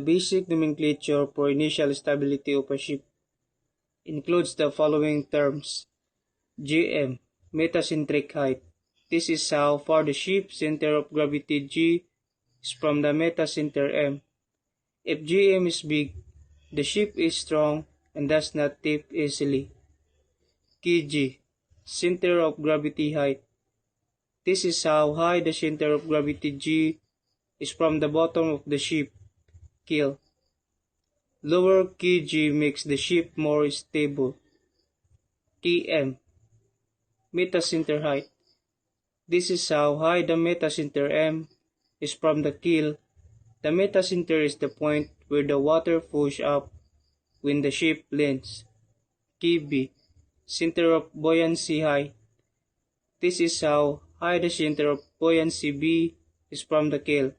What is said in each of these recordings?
Basic nomenclature for initial stability of a ship includes the following terms. GM, metacentric height. This is how far the ship's center of gravity G is from the metacenter M. If GM is big, the ship is strong and does not tip easily. Kg, center of gravity height. This is how high the center of gravity G is from the bottom of the ship, keel. Lower Kg makes the ship more stable. Km, metacenter height. This is how high the metacenter M is from the keel. The metacenter is the point where the water flows up when the ship leans. Kb, center of buoyancy height. This is how high the center of buoyancy B is from the keel.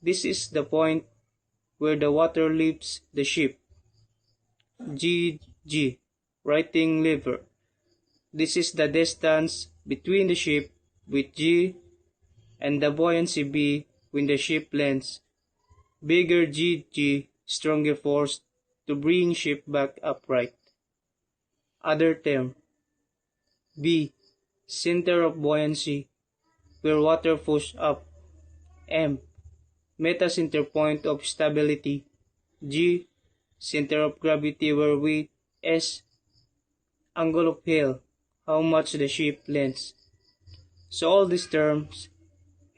This is the point where the water leaves the ship. Gg, righting lever. This is the distance between the ship with G and the buoyancy B when the ship lands. Bigger Gg, stronger force to bring ship back upright. Other term. B, center of buoyancy, where water flows up. M, metacenter point of stability. G, center of gravity where weight. S, angle of heel, how much the ship lends. So all these terms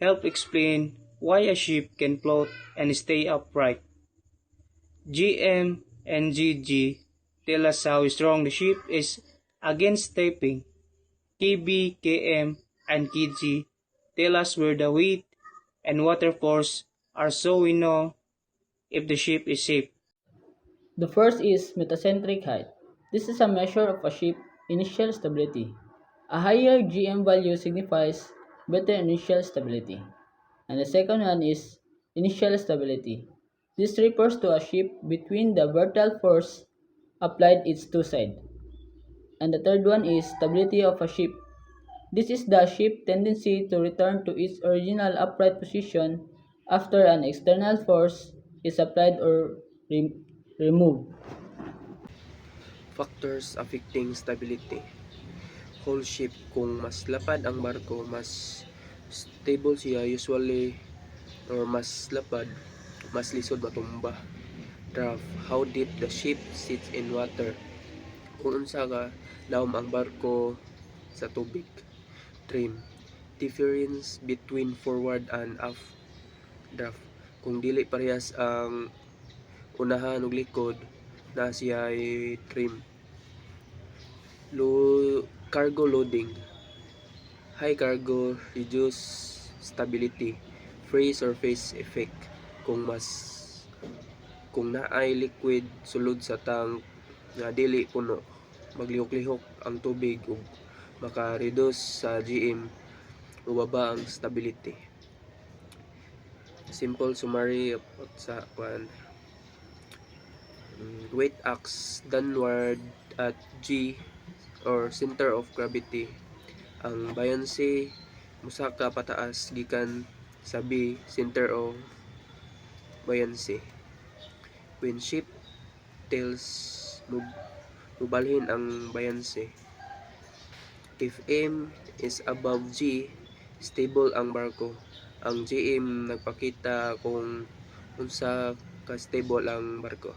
help explain why a ship can float and stay upright. GM and GG tell us how strong the ship is against tipping. KB, KM, and KG tell us where the weight and water force are so we know if the ship is safe. The first is metacentric height. This is a measure of a ship's initial stability. A higher GM value signifies better initial stability. And the second one is initial stability. This refers to a ship between the vertical force applied its two sides. And the third one is stability of a ship. This is the ship's tendency to return to its original upright position after an external force is applied or removed. Factors affecting stability. Whole ship, kung mas lapad ang barko, mas stable siya usually, or mas lapad, mas lisod matumba. Draft, how deep the ship sits in water. Kung unsa ka lawom ang barko sa tubig. Trim, difference between forward and aft draft. Kung dili parehas ang unahan ug likod, na siya ay trim. Cargo loading. High cargo reduce stability. Free surface effect. Kung naay liquid sulod sa tank nga dili puno, maglihok-lihok ang tubig ug maka-reduce sa GM o baba ang stability. Simple summary sa weight acts downward at G or center of gravity. Ang buoyancy musaka pataas gikan sa B, center of buoyancy. When ship tails, mubalhin ang buoyancy. If M is above G, stable ang barko. Ang GM nagpakita kung unsa ka stable ang barko.